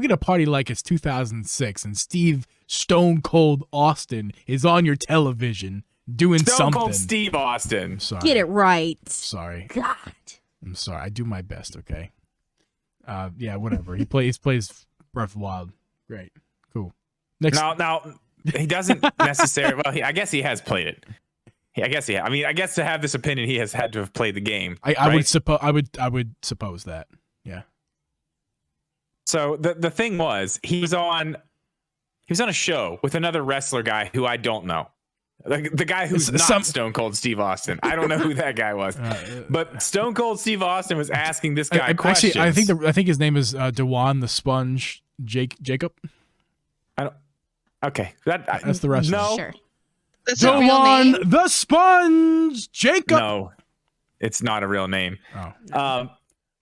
we're gonna party like it's 2006 and Steve Stone Cold Austin is on your television doing Stone something. Cold Steve Austin. I'm sorry. Get it right. Sorry. God. I'm sorry. I do my best. Okay. Yeah. Whatever. He plays Breath of the Wild. Great. Cool. Next. Now he doesn't necessarily. Well, I guess he has played it. I guess he. I mean, I guess to have this opinion, he has had to have played the game. I would suppose. I would suppose that. Yeah. So the thing was, he was on a show with another wrestler guy who I don't know. The guy who's not Stone Cold Steve Austin. I don't know who that guy was. But Stone Cold Steve Austin was asking this guy questions. Actually, I think his name is Dewan the Sponge Jacob. I don't. Okay, that's the wrestler. No, Sure. That's a real name. Dewan the Sponge Jacob. No, it's not a real name. Oh.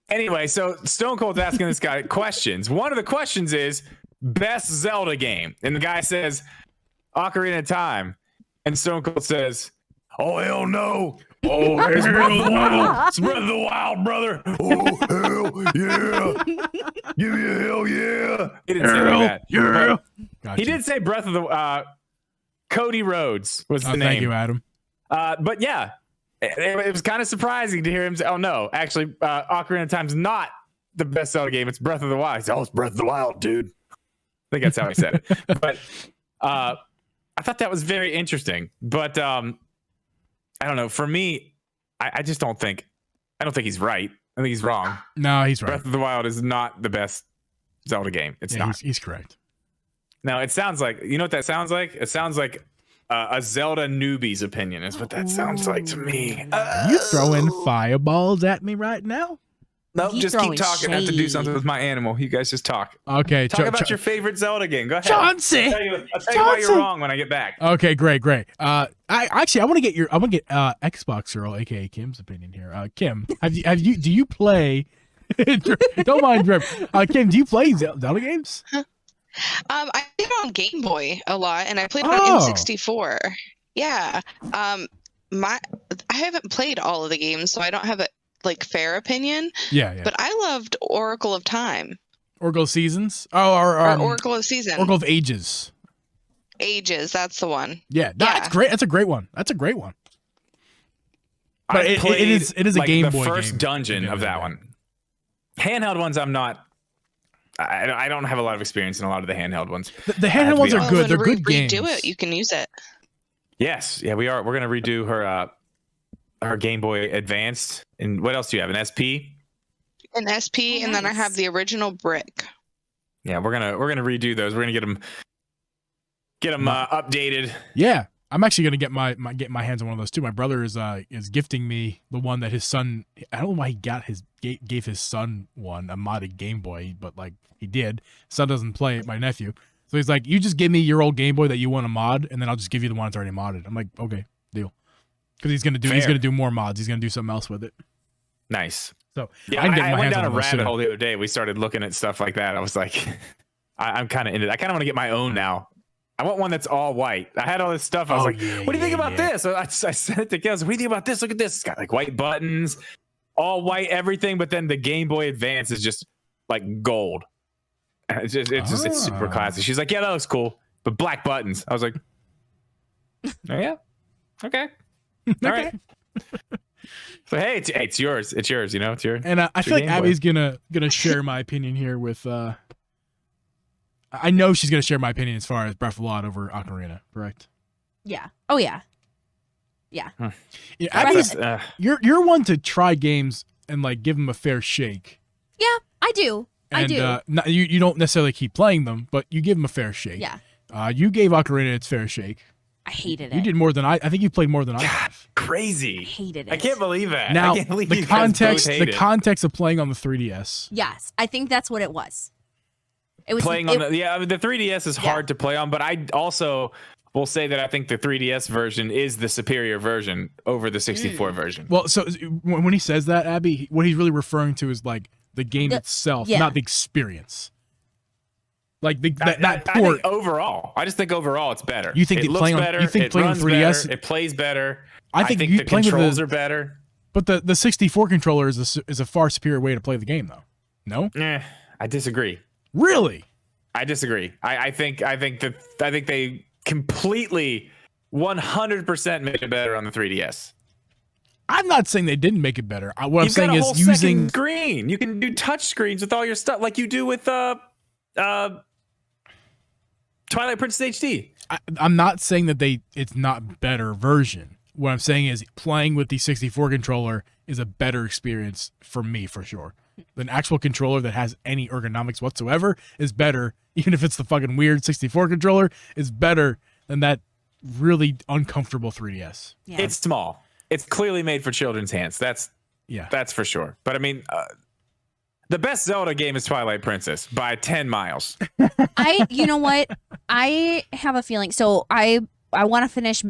Anyway, so Stone Cold's asking this guy questions. One of the questions is best Zelda game, and the guy says Ocarina of Time. And Stone Cold says, "Oh hell no! Oh, it's Breath of the Wild! It's Breath of the Wild, brother! Oh hell yeah! Give me a hell yeah!" He didn't say that. Yeah. He did say Breath of the Cody Rhodes was the name. Thank you, Adam. But yeah, it was kind of surprising to hear him say, "Oh no, actually, Ocarina of Time's not the best Zelda game. It's Breath of the Wild." He said, "Oh, it's Breath of the Wild, dude." I think that's how he said it. But I thought that was very interesting, but I don't know. For me, I just don't think he's right. I think he's wrong. No, he's right. Breath of the Wild is not the best Zelda game. It's not. He's correct. Now it sounds like, you know what that sounds like? It sounds like a Zelda newbie's opinion is what that sounds like to me. You throwing fireballs at me right now? Nope, He's just keep throwing talking. I have to do shade. something with my animal. You guys just talk. Okay. Talk about your favorite Zelda game. Go ahead. Chauncey. I'll tell you why you're wrong when I get back. Okay, great. I want to get Xbox girl, aka Kim's opinion here. Kim, do you play? Don't mind Drip. Kim, do you play Zelda games? I played on Game Boy a lot, and I played on N64. Yeah. I haven't played all of the games, so I don't have a fair opinion. Yeah. But I loved Oracle of Time. Oracle of Seasons? Or Oracle of Season. Oracle of Ages. Ages, that's the one. Yeah, that's great. That's a great one. But it is a Game Boy the first game. dungeon of that one. Handheld ones, I'm not. I don't have a lot of experience in a lot of the handheld ones. The handheld ones are good. They're good games. Redo it. You can use it. Yes, yeah, we are. We're gonna redo her Game Boy Advanced. And what else do you have? An SP? An SP, and then I have the original brick. Yeah, we're gonna redo those. We're gonna get them updated. Yeah, I'm actually gonna get my hands on one of those too. My brother is gifting me the one that his son. I don't know why he gave his son one, a modded Game Boy, but he did. Son doesn't play it. My nephew. So he's like, you just give me your old Game Boy that you want to mod, and then I'll just give you the one that's already modded. I'm like, okay, deal. Because he's gonna do more mods. He's gonna do something else with it. Nice. So yeah, I went down a rabbit hole the other day. We started looking at stuff like that. I was like, I'm kind of into it. I kind of want to get my own now. I want one that's all white. I had all this stuff. I was what do you think about this? So I sent it to Kels. What do you think about this? Look at this. It's got white buttons, all white everything. But then the Game Boy Advance is just gold. It's super classy. She's like, yeah, that looks cool, but black buttons. I was like, oh, yeah, okay. All right. So hey, it's yours. It's yours. You know, it's yours. And I feel like Abby's gonna share my opinion here with. I know she's gonna share my opinion as far as Breath of the Wild over Ocarina. Correct? Yeah. Oh yeah. Yeah. Huh. Yeah. Abby's, you're one to try games and give them a fair shake. Yeah, I do. And, you don't necessarily keep playing them, but you give them a fair shake. Yeah. You gave Ocarina its fair shake. I hated it. You did more than I think you played more than I have. Crazy. I hated it. I can't believe that. Now, I can't believe the context of playing on the 3DS. Yes, I think that's what it was. It was playing on the 3DS is hard to play on, but I also will say that I think the 3DS version is the superior version over the 64 version. Well, so when he says that, Abby, what he's really referring to is the game itself, not the experience. That port. I think overall, I just think overall it's better. You think it looks better? It playing on 3DS? Better, it plays better. I think the controls are better. But the 64 controller is a far superior way to play the game, though. No? I disagree. Really? I disagree. I think they completely 100% made it better on the 3DS. I'm not saying they didn't make it better. What I'm saying got a whole is using second screen. You can do touch screens with all your stuff like you do with Twilight Princess HD. I'm not saying that it's not better version. What I'm saying is playing with the 64 controller is a better experience for me, for sure. An actual controller that has any ergonomics whatsoever is better, even if it's the fucking weird 64 controller, is better than that really uncomfortable 3DS. Yeah. It's small. It's clearly made for children's hands. That's for sure. But I mean, the best Zelda game is Twilight Princess by 10 miles. You know what? I have a feeling. So I want to finish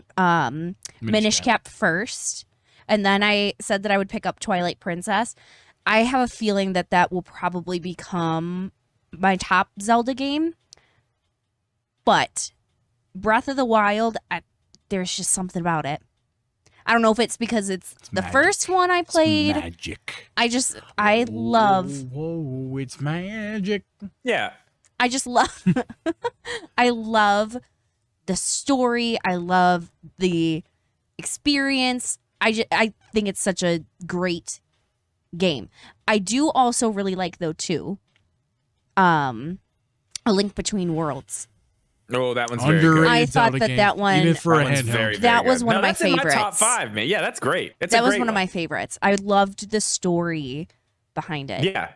Minish Cap first, and then I said that I would pick up Twilight Princess. I have a feeling that will probably become my top Zelda game. But Breath of the Wild, there's just something about it. I don't know if it's because it's the magic. First one I played. It's magic. I love. Whoa, it's magic. Yeah. I just love. I love the story. I love the experience. I think it's such a great game. I do also really like though too. A Link Between Worlds. Oh, that one's very good. I thought that one. Even for a one's handheld. very That was good. one of my that's in favorites. my top 5, man. Yeah, that's great. That was one of my favorites. I loved the story behind it. Yeah.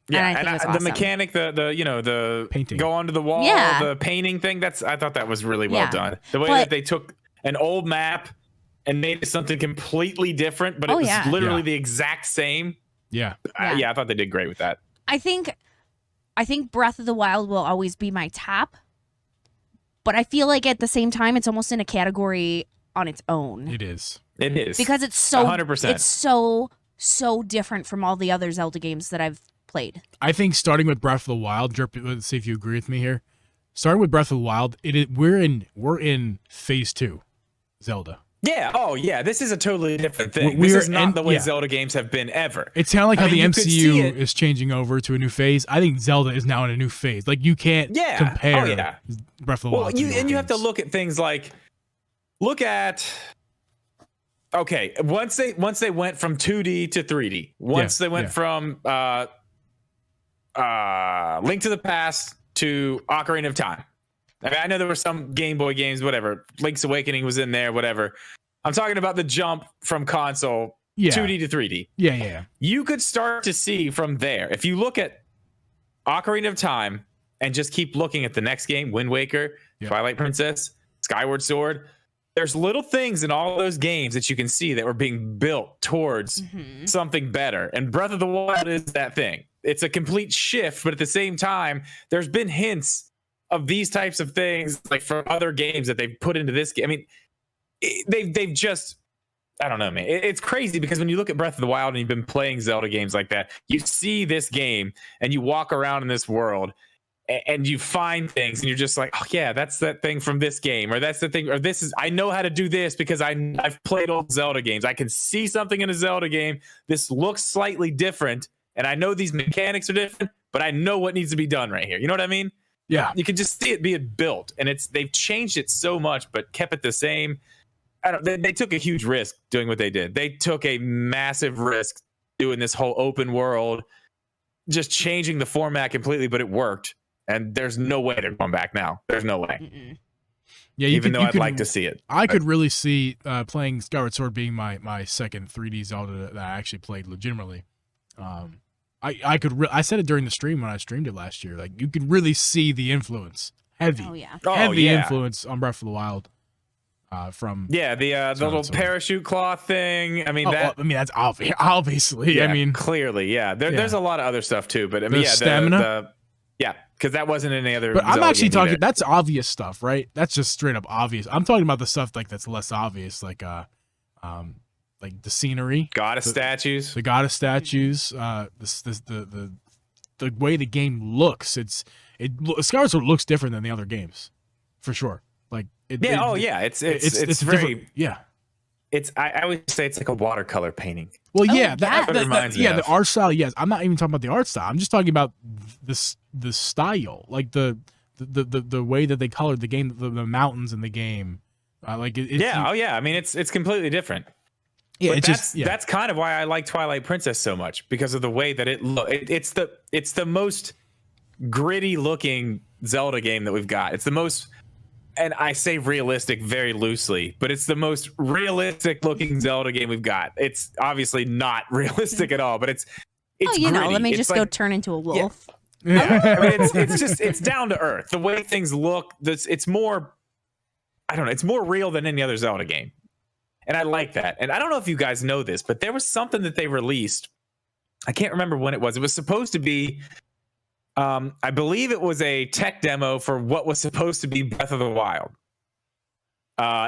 Yeah, And I think it was the awesome. mechanic, the Painting. go onto the wall, Yeah. the painting thing. I thought that was really well Yeah. done. The way that they took an old map and made it something completely different, but it was literally the exact same. Yeah. I thought they did great with that. I think Breath of the Wild will always be my top, but I feel like at the same time it's almost in a category on its own. It is. It is. Because it's so 100%. It's so different from all the other Zelda games that I've played. I think starting with Breath of the Wild, Jerp, let's see if you agree with me here. Starting with Breath of the Wild, we're in phase 2 Zelda. Yeah. Oh, yeah. This is a totally different thing. We're This is not the way Zelda games have been ever. It's kind of like how the you could see MCU it. is changing over to a new phase. I think Zelda is now in a new phase. Like you can't compare Breath of the Wild. You have to look at things like okay, once they went from 2D to 3D. Once they went from Link to the Past to Ocarina of Time. I mean, I know there were some Game Boy games, whatever. Link's Awakening was in there, whatever. I'm talking about the jump from console 2D to 3D. Yeah. You could start to see from there. If you look at Ocarina of Time and just keep looking at the next game, Wind Waker, Twilight Princess, Skyward Sword, there's little things in all those games that you can see that were being built towards something better. And Breath of the Wild is that thing. It's a complete shift, but at the same time, there's been hints of these types of things like from other games that they've put into this game. I mean, they've just, I don't know, man. It's crazy because when you look at Breath of the Wild and you've been playing Zelda games like that, you see this game and you walk around in this world and you find things and you're just like, oh yeah, that's that thing from this game, or that's the thing, or this is, I know how to do this because I've played old Zelda games. I can see something in a Zelda game. This looks slightly different and I know these mechanics are different, but I know what needs to be done right here. You know what I mean? Yeah. You can just see it being built, and they've changed it so much, but kept it the same. They took a huge risk doing what they did. They took a massive risk doing this whole open world, just changing the format completely, but it worked. And there's no way they're going back now. There's no way. Yeah, even though I'd like to see it. I could really see playing Skyward Sword being my second 3D Zelda that I actually played legitimately. I said it during the stream when I streamed it last year. Like you could really see the influence, heavy influence on Breath of the Wild. From the little parachute cloth thing. I mean that's obvious. Obviously, yeah, I mean clearly, there's a lot of other stuff too. But I mean, stamina. Because that wasn't any other. But I'm actually talking. That's obvious stuff, right? That's just straight up obvious. I'm talking about the stuff like that's less obvious, like the scenery, goddess statues, the goddess statues, the way the game looks. Skyward Sword looks different than the other games, for sure. Like it's very yeah. I always say it's like a watercolor painting. Well, Oh, yeah, yes. What it reminds me the of. art style. Yes, I'm not even talking about the art style. I'm just talking about the style, like the way that they colored the game, the mountains in the game. Yeah. Oh yeah. I mean, it's completely different. Yeah, But it's that's kind of why I like Twilight Princess so much, because of the way that it's the most gritty looking Zelda game that we've got. It's the most, and I say realistic very loosely, but it's the most realistic looking Zelda game we've got. It's obviously not realistic at all, but it's Oh, you know, gritty. let me It's just like, go turn into a wolf. yeah. I mean, it's down to earth. The way things look, it's more, I don't know, it's more real than any other Zelda game. And I like that. And I don't know if you guys know this, but there was something that they released. I can't remember when it was. It was supposed to be, I believe it was a tech demo for what was supposed to be Breath of the Wild.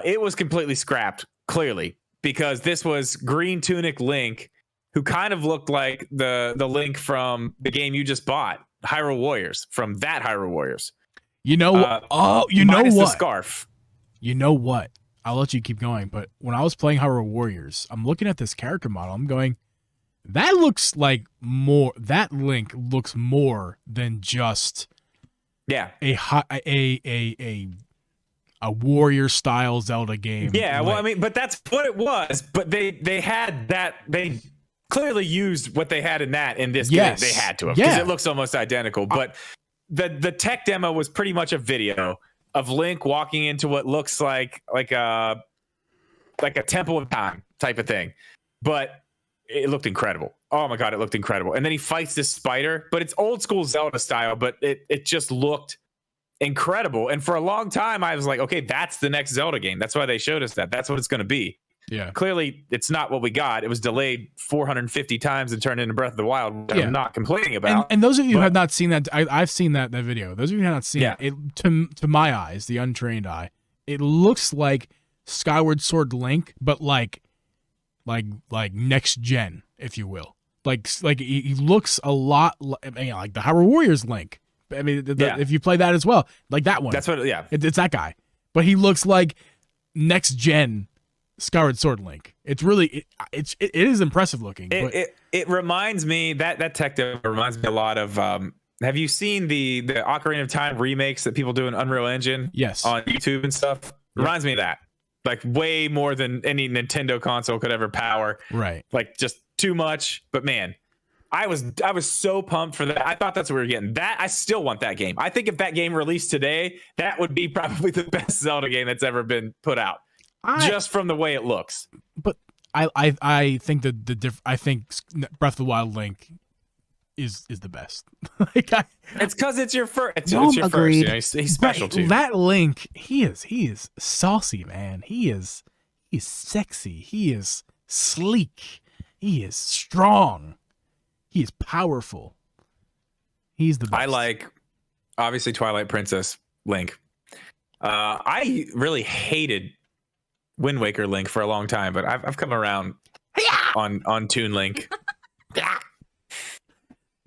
It was completely scrapped, clearly, because this was Green Tunic Link, who kind of looked like the Link from the game you just bought, Hyrule Warriors, from that Hyrule Warriors. You know what? You know minus what? The scarf. You know what? I'll let you keep going, but when I was playing Hyrule Warriors, I'm looking at this character model. I'm going, that looks like more. That Link looks more than just a warrior style Zelda game. Yeah, well, I mean, but that's what it was. But they had that. They clearly used what they had in that in this game. They had to have, because it looks almost identical. But the tech demo was pretty much a video of Link walking into what looks like a Temple of Time type of thing, but it looked incredible. Oh my god, it looked incredible. And then he fights this spider, but it's old school Zelda style, but it just looked incredible. And for a long time, I was like, okay, that's the next Zelda game. That's why they showed us that. That's what it's going to be. Yeah. Clearly, it's not what we got. It was delayed 450 times and turned into Breath of the Wild, which I'm not complaining about. And those of you who have not seen that, I've seen that video. Those of you who have not seen it, to my eyes, the untrained eye, it looks like Skyward Sword Link, but like next gen, if you will. Like he looks a lot like the Hyrule Warriors Link. I mean, if you play that as well, like that one. That's what. Yeah, it's that guy, but he looks like next gen Skyward Sword Link. It's really it is impressive looking. It reminds me that tech demo reminds me a lot of. Have you seen the Ocarina of Time remakes that people do in Unreal Engine? Yes, on YouTube and stuff. Reminds me of that. Like way more than any Nintendo console could ever power. Right. Like just too much. But man, I was so pumped for that. I thought that's what we were getting. That I still want that game. I think if that game released today, that would be probably the best Zelda game that's ever been put out. Just from the way it looks. But I think I think Breath of the Wild Link is the best. It's because it's your first. It's your first. You know, he's special too. That Link, he is saucy, man. He's sexy. He is sleek. He is strong. He is powerful. He's the best. I like, obviously, Twilight Princess Link. I really hated Wind Waker Link for a long time, but I've come around on Toon Link.